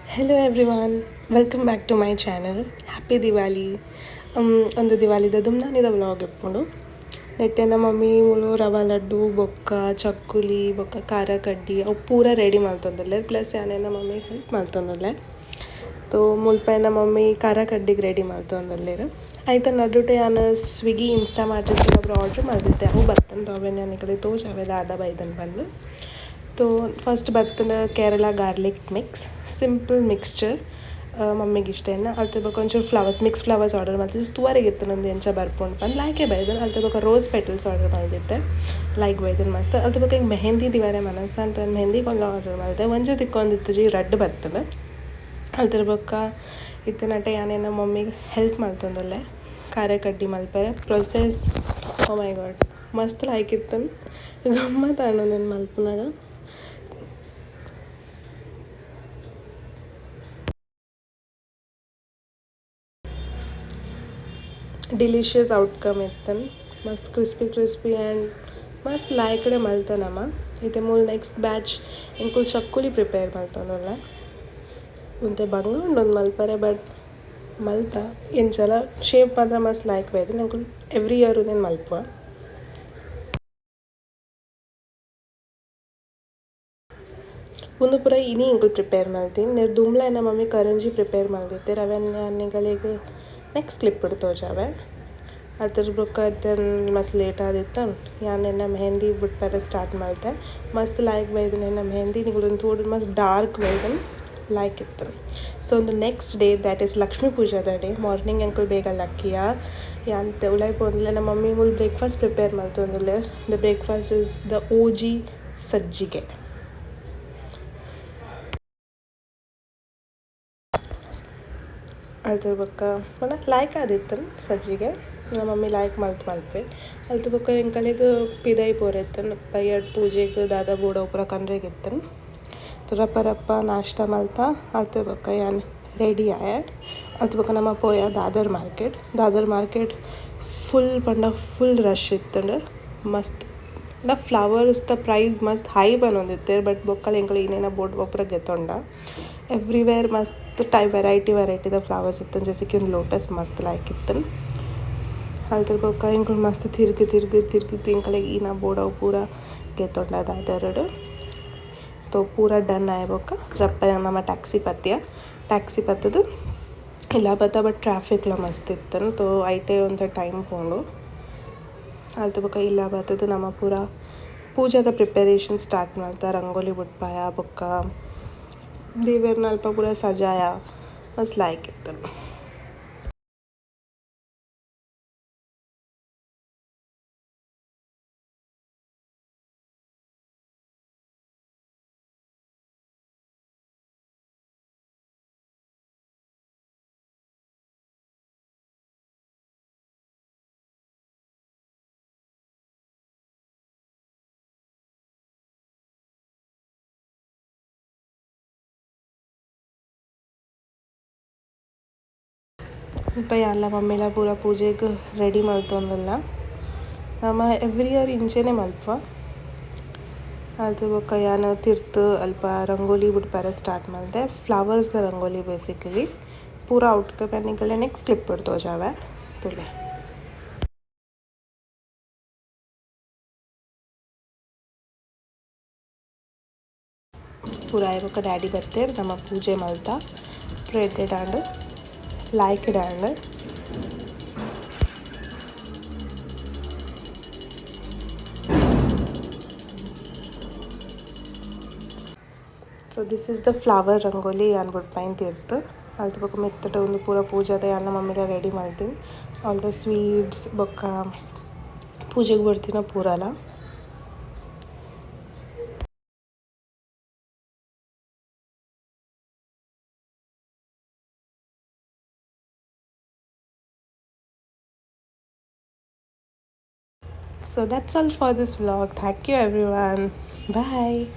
Hello everyone, welcome back to my channel. Happy Diwali. ಒಂದು ದಿವಾಲಿದ ದುಮ್ನಾನಿದ vlog ಎಪ್ಪುಂಡು ನೆಟ್ಟೆ ನಮ್ಮ mummy ಮುಳು ರವಾ ಲಡ್ಡು ಬೊಕ್ಕ ಚಕ್ಕುಲಿ ಬೊಕ್ಕ ಖಾರ ಕಡ್ಡಿ ಅವು ಪೂರ ರೆಡಿ ಮಲ್ತೊಂದುಲ್ಲೆ ಪ್ಲಸ್ ಯಾನೆನ ಮಮ್ಮಿ ಹೆಲ್ಪ್ ಮಲ್ತೊಂದುಲ್ಲೆ ತೋ ಮುಲ್ಪನ ಮಮ್ಮಿ ಖಾರ ಕಡ್ಡಿಗೆ ರೆಡಿ ಮಲ್ತೊಂದುಲ್ಲೆರ್ ಆಯ್ತು ನಡುಟೆ ನಾನು ಸ್ವಿಗ್ಗಿ ಇನ್ಸ್ಟಾಮಾರ್ಟ್ ಒಬ್ರು ಆರ್ಡ್ರ್ ಮಾಡಿದ್ದೆ ಅವು ಬರ್ತಂದು ಅವೇನು ನನಗೆ ತೋಜಾವೆ ದಾದ ಬೈದನ್ ಬಂದು तो फस्ट बರ್ತನ Kerala garlic mix simple mixture ಮಮ್ಮಿಗೆ ಇಷ್ಟ ಅಲ್ತಬೇಕು ಒಂಚೂರು ಫ್ಲವರ್ಸ್ ಮಿಕ್ಸ್ ಫ್ಲವರ್ಸ್ ಆರ್ಡರ್ ಮಾಡ್ತಿದ್ದೆ ತೂವರೆಗಿತ್ತು ನಂದು ಎಂಚ ಬರ್ಪುಂಡು ಬಂದು ಲೈಕೆ ಬೈದನ್ ಅಲ್ತಬೇಕು ರೋಸ್ ಪೆಟಲ್ಸ್ ಆರ್ಡರ್ ಮಾಡಿದ್ದೆ ಲೈಕ್ ಬೈದನ್ ಮಸ್ತ್ ಅಲ್ತಬೇಕು ಹಿಂಗೆ ಮೆಹಂದಿ ದಿವಾರೆ ಮನಸ್ಸು ಅಂತ ಮೆಹಂದಿ ಕೊಂಡು ಆರ್ಡರ್ ಮಾಡಿದೆ ಒಂಚು ತಿಕ್ಕೊಂಡಿತ್ತು ಜಿ ರಡ್ ಬರ್ತದೆ ಅಲ್ತಿರ್ಬೇಕ ಇತ್ತನಟೆ ಯಾನೇನ ಮಮ್ಮಿಗೆ ಹೆಲ್ಪ್ ಮಾಡ್ತಂದಲ್ಲೇ ಖಾರ ಕಡ್ಡಿ ಮಲ್ಪರೆ ಪ್ರೊಸೆಸ್ ಓ ಮೈ ಗಾಡ್ ಮಸ್ತ್ ಲೈಕ್ ಇತ್ತು ಗಮ್ಮತ್ತು ನಾನು ಮಲ್ಪನಾಗ ಡಿಲಿಷಿಯಸ್ ಔಟ್ಕಮ್ ಇತ್ತನ್ ಮಸ್ತ್ ಕ್ರಿಸ್ಪಿ ಆ್ಯಂಡ್ ಮಸ್ತ್ ಲಾಯ್ಕಡೆ ಮಲ್ತನಮ್ಮ ಇದು ಮೂಲ ನೆಕ್ಸ್ಟ್ ಬ್ಯಾಚ್ ಇಂಕುಲ್ ಚಕ್ಕುಲಿ ಪ್ರಿಪೇರ್ ಮಲ್ತೊಂದಲ್ಲ ಮುಂದೆ ಬಂಗ ಉಂಡೊಂದು ಮಲ್ಪರೆ ಬಟ್ ಮಲ್ತ ಎಂಚಲ ಶೇಪ್ ಮಾತ್ರ ಮಸ್ತ್ ಲಾಯ್ಕ್ ಬೈದು ನಂಗೆ ಎವ್ರಿ ಇಯರ್ ಉದೇನು ಮಲ್ಪುವ ಒಂದು ಪೂರ ಇನಿ ಇಂಕುಲ್ ಪ್ರಿಪೇರ್ ಮಾಡ್ತೀನಿ ನೀವು ದುಮ್ಲ ನಮ್ಮ ಮಮ್ಮಿ ಕರಂಜಿ ಪ್ರಿಪೇರ್ ಮಾಡಿದ್ದೆ ರವೆನ ನಿಗಲಿಗೆ ನೆಕ್ಸ್ಟ್ ಕ್ಲಿಪ್ ತೋಜಾವೆ ಅದ್ರ ಬುಕ್ಕ ಮಸ್ತ್ ಲೇಟ್ ಆದಿತ್ತು ಯಾನೆನ್ನ ಮೆಹಂದಿ ಬಿಟ್ಪರೆ ಸ್ಟಾರ್ಟ್ ಮಾಡ್ದೆ ಮಸ್ತ್ ಲೈಕ್ ಬೈದನೆನ್ನ ಮೆಹಂದಿ ನಿಗಳೊಂದು ತೋಡು ಮಸ್ತ್ ಡಾರ್ಕ್ ಬೈದನ್ ಲೈಕ್ ಇತ್ತು ಸೊ ಒಂದು next day that is Lakshmi ಪೂಜಾದ ಡೇ ಮಾರ್ನಿಂಗ್ ಅಂಕಲ್ ಬೇಗ ಲಕ್ಕಿಯ ಯಾಂತೆ ಉಳಾಯ್ ಪೋಂದಿಲ್ಲ ನಮ್ಮ ಮಮ್ಮಿ ಮುಲ್ ಬ್ರೇಕ್ಫಾಸ್ಟ್ ಪ್ರಿಪೇರ್ ಮಾಡ್ತೊಂದಿಲ್ಲ ದ ಬ್ರೇಕ್ಫಾಸ್ಟ್ ಇಸ್ ದ ಓಜಿ ಸಜ್ಜಿಗೆ ಅದ್ರ ಬೊಕ್ಕ ಮನ ಲೈಕ್ ಆದಿತ್ತು ಸಜ್ಜಿಗೆ ನಮ್ಮ ಮಮ್ಮಿ ಲೈಕ್ ಮಲ್ಪೆ ಅಲ್ತ ಬೊಕ್ಕ ಎಂಕಲೆಗ್ ಪಿದೈ ಪೋರೆತ್ತನ್ ಬಯ್ಯಡ್ ಪೂಜೆಗೆ ದಾದ ಬೂಡ ಉಪುರ ಕನ್ರೆಗಿತ್ತನ್ ರಪ್ಪ ನಾಷ್ಟ ಮಲ್ತ ಅಲ್ತ ಬೊಕ್ಕ ಯಾನ್ ರೆಡಿ ಆಯ ಅಲ್ತ ಬೊಕ್ಕ ನಮ್ಮ ಪೋಯ ದಾದರ್ ಮಾರ್ಕೆಟ್ ಫುಲ್ ಪಂಡ ಫುಲ್ ರಶ್ ಇತ್ತಂಡು ಮಸ್ತ್ ಫ್ಲವರ್ಸ್ ದ ಪ್ರೈಸ್ ಮಸ್ತ್ ಹೈ ಬಂದೊಂದಿತ್ತೆ ಬಟ್ ಬೊಕ್ಕಲ್ ಎಂಕಲ್ ಏನೇನ ಬೋರ್ಡ್ ಒಪ್ಪರ ಗೆತ್ತೊಂಡ ಎವ್ರಿವೇರ್ ಮಸ್ತ್ ವೆರೈಟಿ ದ ಫ್ಲವರ್ಸ್ ಇತ್ತು ಜैसे ಒಂದು ಲೋಟಸ್ ಮಸ್ತ್ ಲಾಯ್ಕ್ ಇತ್ತು ಅಲ್ದ್ರ ಬೊಕ್ಕ ಇಂಕುಲು ಮಸ್ತ್ ತಿರ್ಗಿ ತಿಂಕಲೆಗ್ ಈನ ಬೋಡವು ಪೂರ ಗೆತ್ತೊಂಡ ದಾದರಡು ತೋ ಪೂರ ಡನ್ ಆಯ ಬೊಕ್ಕ ರಪ್ಪ ನಮ್ಮ ಟ್ಯಾಕ್ಸಿ ಪತ್ತದು ಇಲ್ಲ ಬತ್ತ ಬಟ್ ಟ್ರಾಫಿಕ್ಲ ಮಸ್ತ್ ಇತ್ತನ್ ತೋ ಐಟೆ ಒಂದು ಟೈಮ್ ಪೋಂಡು ಅಲ್ತ ಬೊಕ್ಕ ಇಲ್ಲ ಬತ್ತದು ನಮ್ಮ ಪೂರ ಪೂಜಾದ ಪ್ರಿಪರೇಷನ್ ಸ್ಟಾರ್ಟ್ ಮಾಡ್ತಾ ರಂಗೋಲಿ ಬುಟ್ಪಾಯ ಬೊಕ್ಕ ದೇವೇರ್ನ ಅಲ್ಪ ಪೂರ ಸಜಾಯ ಮಸ್ತ್ ಲಾಯ್ಕ್ ಇತ್ತು ಇಪ್ಪ ಎಲ್ಲ ಮಮ್ಮಿಲ ಪೂರ ಪೂಜೆಗೆ ರೆಡಿ ಮಲ್ತೊಂದುಲ್ಲ ನಮ್ಮ ಎವ್ರಿ ಇಯರ್ ಇಂಚೆನೆ ಮಲ್ಪುವ ಅಲ್ತು ಬೊಕ್ಕ ಯಾನ್ ತಿರ್ತ್ ಅಲ್ಪ ರಂಗೋಲಿ ಬಿಡ್ಪಾರ ಸ್ಟಾರ್ಟ್ ಮಾಡಿದೆ ಫ್ಲವರ್ಸ್ದ ರಂಗೋಲಿ ಬೇಸಿಕಲಿ ಪೂರ ಔಟ್ಕಮ್ ಯಾನಿಗಲೆ ನೆಕ್ಸ್ಟ್ ಕ್ಲಿಪ್ ತೋಜಾವೆ ತುಲೆ ಪೂರ ಆಯ್ಬೊಕ್ಕ ಡ್ಯಾಡಿ ಬತ್ತೆ ನಮ್ಮ ಪೂಜೆ ಮಲ್ತ prayed and liked and so this is the flower rangoli ಯಾನ್ ಬುಡ್ಪಾಯಿನ್ ತೀರ್ತು ಅಲ್ತ ಬೊಕ್ಕ ಮೆತ್ತಟ ಒಂದು ಪೂರ ಪೂಜಾದ ಯಾನ್ನ ಮಮ್ಮಿಲ ರೆಡಿ ಮಾಡ್ತೀನಿ ಆಲ್ ದ ಸ್ವೀಟ್ಸ್ ಬೊಕ್ಕ ಪೂಜೆಗೆ ಬರ್ತೀನ ಪೂರಲ So that's all for this vlog. Thank you everyone. Bye.